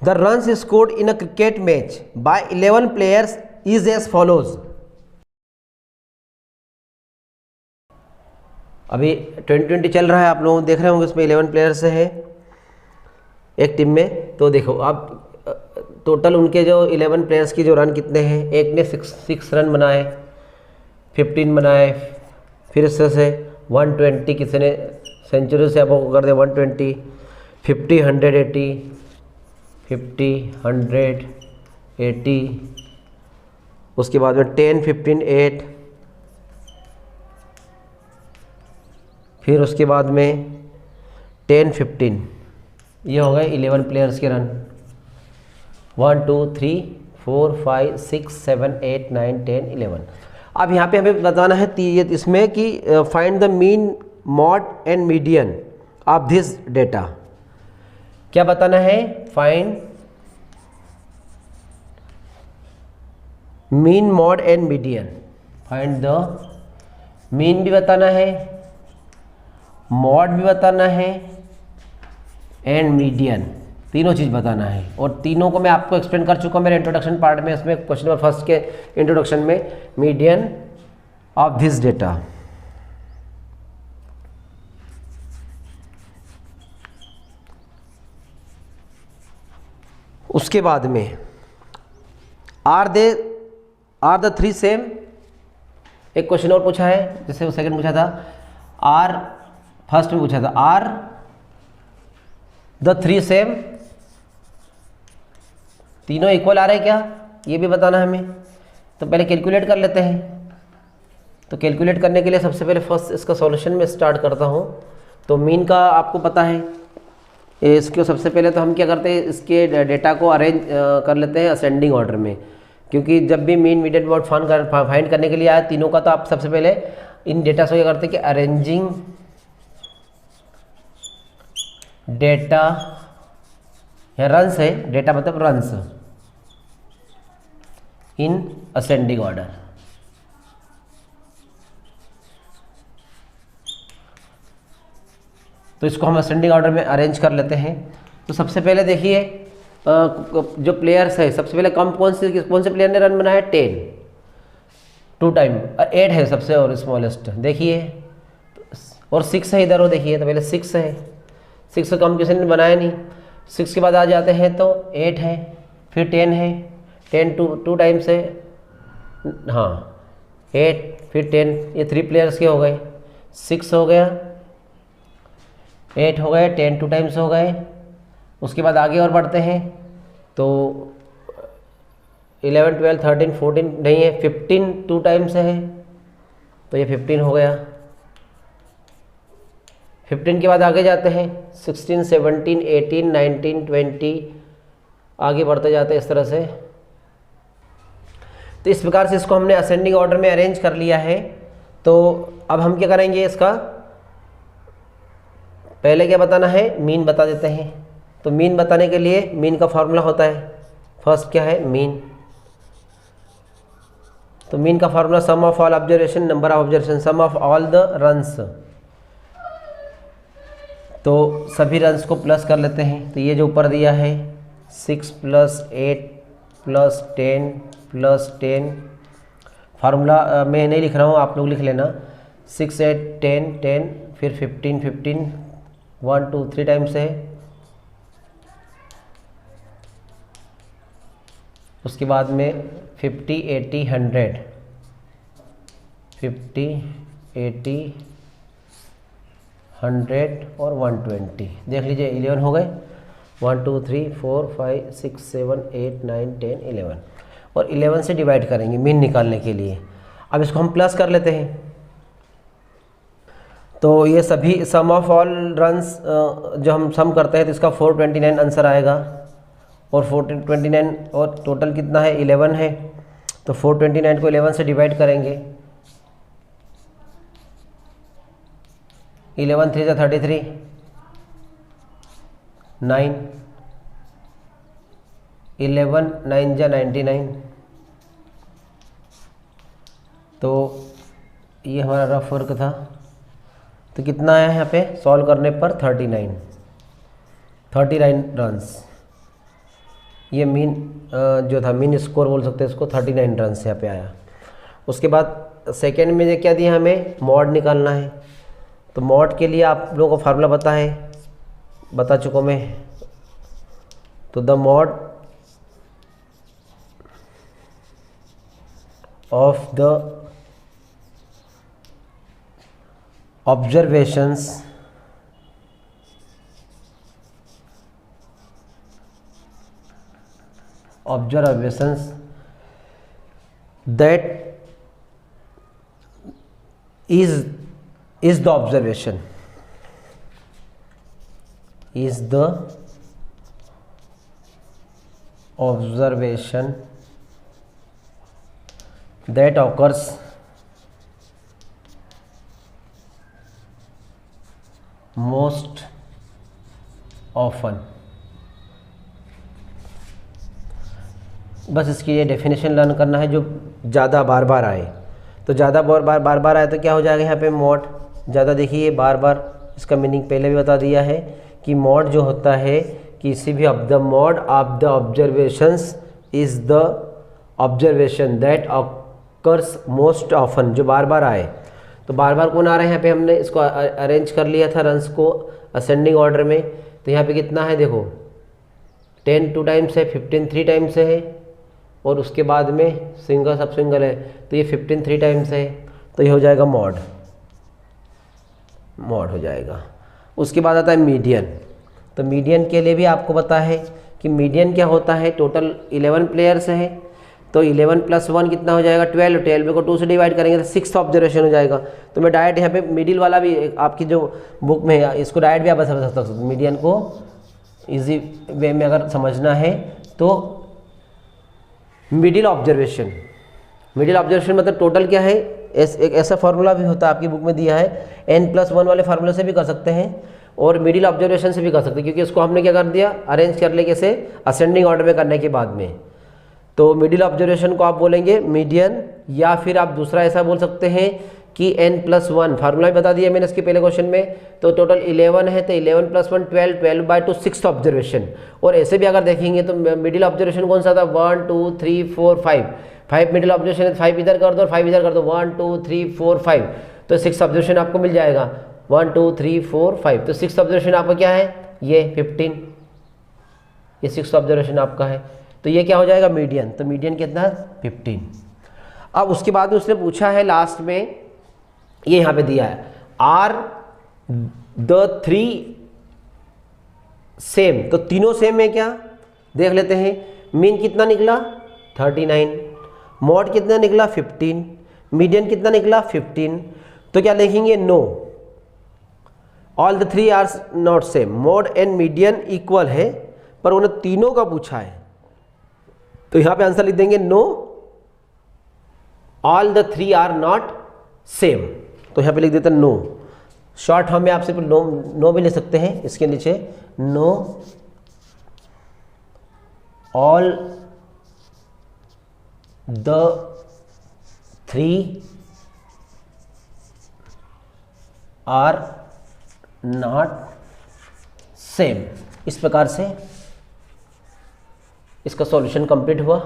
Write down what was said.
The runs scored in a cricket match by 11 players is as follows. अभी 2020 चल रहा है, आप लोग देख रहे होंगे, इसमें 11 प्लेयर्स हैं एक टीम में। तो देखो आप टोटल उनके जो 11 प्लेयर्स की जो रन कितने हैं, एक ने 6 रन बनाए, 15 बनाए, फिर इससे से 120, किसी ने सेंचुरी से अब कर दे 120, 50, 180, 50, 180, उसके बाद में 10, 15, 8, फिर उसके बाद में 10, 15, ये हो गए 11 प्लेयर्स के रन। 1, 2, 3, 4, 5, 6, 7, 8, 9, 10, 11। अब यहाँ पे हमें बताना है इसमें कि find the mean, mod and median of this data. क्या बताना है? Find mean, mod and median. Find the mean भी बताना है, मॉड भी बताना है, एंड मीडियन, तीनों चीज़ बताना है। और तीनों को मैं आपको एक्सप्लेन कर चुका हूँ मेरे इंट्रोडक्शन पार्ट में, इसमें क्वेश्चन नंबर फर्स्ट के इंट्रोडक्शन में, मीडियन ऑफ दिस डेटा। उसके बाद में आर द थ्री सेम, एक क्वेश्चन और पूछा है, जैसे वो सेकंड पूछा था, आर फर्स्ट में पूछा था, आर द थ्री सेम, तीनों इक्वल आ रहे हैं क्या, ये भी बताना है हमें। तो पहले कैलकुलेट कर लेते हैं। तो कैलकुलेट करने के लिए सबसे पहले फर्स्ट इसका सॉल्यूशन में स्टार्ट करता हूँ। तो मीन का आपको पता है, इसको सबसे पहले तो हम क्या करते हैं, इसके डेटा को अरेंज कर लेते हैं असेंडिंग ऑर्डर में, क्योंकि जब भी मीन, मीडियन, मॉड फाइंड करने के लिए आए तीनों का, तो आप सबसे पहले इन डेटा से क्या करते हैं कि अरेंजिंग डेटा, या रन्स है, डेटा मतलब रन्स इन असेंडिंग ऑर्डर। तो इसको हम असेंडिंग ऑर्डर में अरेंज कर लेते हैं। तो सबसे पहले देखिए जो प्लेयर्स है, सबसे पहले कौन से प्लेयर ने रन बनाया? 10, 2 टाइम, 8 है सबसे और स्मॉलेस्ट, देखिए, और 6 है इधर, वो देखिए, तो पहले 6 है, 6 से कम किसी ने बनाया नहीं। 6 के बाद आ जाते हैं तो 8 है, फिर 10 है, 10 2 टाइम्स है, हाँ 8, फिर 10, ये 3 प्लेयर्स के हो गए, 6 हो गया, 8 हो गए, 10 2 टाइम्स हो गए। उसके बाद आगे और बढ़ते हैं तो 11, 12, 13, 14 नहीं है, 15 2 टाइम्स है, तो ये 15 हो गया। 15 के बाद आगे जाते हैं 16, 17, 18, 19, 20, आगे बढ़ते जाते हैं इस तरह से। तो इस प्रकार से इसको हमने असेंडिंग ऑर्डर में अरेंज कर लिया है। तो अब हम क्या करेंगे, इसका पहले क्या बताना है, मीन बता देते हैं। तो मीन बताने के लिए मीन का फॉर्मूला होता है, फर्स्ट क्या है, मीन। तो मीन का formula sum of all observation, number of observation, sum of all the runs. तो सभी रन्स को प्लस कर लेते हैं। तो ये जो ऊपर दिया है 6 + 8 + 10 + 10, फार्मूला मैं नहीं लिख रहा हूँ, आप लोग लिख लेना। 6, 8, 10, 10, फिर 15, 15, 1 2 3 टाइम्स है। उसके बाद में 50, 80, 100, 50, 80, 100 और 120, देख लीजिए 11 हो गए। 1 2 3 4 5 6 7 8 9 10 11, और 11 से डिवाइड करेंगे मीन निकालने के लिए। अब इसको हम प्लस कर लेते हैं। तो ये सभी सम ऑफ ऑल रन्स जो हम सम करते हैं तो इसका 429 आंसर आएगा। और 429 और टोटल कितना है, 11 है। तो 429 को 11 से डिवाइड करेंगे। 11 3 33, 9, 11 9 99। तो ये हमारा रफ वर्क था। तो कितना आया है यहाँ पे सॉल्व करने पर 39 रन्स। ये मीन जो था मीन स्कोर बोल सकते हैं इसको, 39 रन यहाँ पे आया। उसके बाद सेकेंड में ये क्या दिया, हमें मॉड निकालना है। तो मॉड के लिए आप लोगों को फार्मूला बता चुका मैं। तो the mod of the observations that is the observation that occurs most often। बस इसकी ये डेफिनेशन लर्न करना है, जो ज़्यादा बार बार आए। तो ज़्यादा बार बार आए तो क्या हो जाएगा यहाँ पे, मॉड। ज़्यादा देखिए बार बार, इसका मीनिंग पहले भी बता दिया है कि मॉड जो होता है किसी भी of the mod of the observations is the observation that occurs most often, जो बार बार आए। तो बार बार कौन आ रहे हैं यहाँ पे, हमने इसको अरेंज कर लिया था रन्स को असेंडिंग ऑर्डर में। तो यहाँ पे कितना है देखो, 10 2 टाइम्स है, 15 3 टाइम्स है, और उसके बाद में सिंगल सब सिंगल है, तो ये 15 3 टाइम्स है। तो ये हो जाएगा मॉड हो जाएगा। उसके बाद आता है मीडियन। तो मीडियन के लिए भी आपको पता है कि मीडियन क्या होता है, टोटल 11 प्लेयर्स है, तो 11 + 1 कितना हो जाएगा, 12। 12 को 2 से डिवाइड करेंगे तो 6th ऑब्जर्वेशन हो जाएगा। तो मैं डायरेक्ट यहाँ पे मिडिल वाला भी आपकी जो बुक में है इसको डायरेक्ट भी आप बता सकते हो। मीडियन को इजी वे में अगर समझना है तो मिडिल ऑब्जर्वेशन मतलब टोटल क्या है, एक ऐसा फार्मूला भी होता है आपकी बुक में दिया है, n+1 वाले फार्मूले से भी कर सकते हैं और मिडिल ऑब्जर्वेशन से भी कर सकते हैं, क्योंकि इसको हमने क्या कर दिया, अरेंज कर ले कैसे, असेंडिंग ऑर्डर में करने के बाद में। तो मिडिल ऑब्जर्वेशन को आप बोलेंगे मीडियन, या फिर आप दूसरा ऐसा बोल सकते हैं कि n+1 फार्मूला भी बता दिया मैंने इसके पहले क्वेश्चन में। तो टोटल 11 है, तो 11 + 1 12, 12/2 6th ऑब्जर्वेशन। और ऐसे भी अगर देखेंगे तो मिडिल ऑब्जर्वेशन कौन सा था, 1 2 3 4 5 5 मिडिल ऑब्जर्वेशन है, 5 इधर कर दो और 5 इधर कर दो, 1 2 3 4 5, तो 6th ऑब्जर्वेशन आपको मिल जाएगा, 1 2 3 4 5। तो 6th ऑब्जर्वेशन आपका क्या है, ये 15, ये 6th ऑब्जर्वेशन आपका है। तो ये क्या हो जाएगा, मीडियन। तो मीडियन कितना, 15। अब उसके बाद उसने पूछा है लास्ट में, ये यहाँ पे दिया है, आर द 3 सेम। तो तीनों सेम है क्या, देख लेते हैं। मीन कितना निकला, 39। मॉड कितना निकला, 15। मीडियन कितना निकला, 15। तो क्या लिखेंगे, no, all the 3 are not same. Mode and median equal है, पर उन्हें तीनों का पूछा है, तो यहां पे आंसर लिख देंगे no, all the 3 are not same. तो यहां पे लिख देते हैं नो। शॉर्ट फॉर्म में आप सिर्फ नो भी ले सकते हैं, इसके नीचे no, all the 3 are not same. इस प्रकार से इसका सॉल्यूशन कंप्लीट हुआ।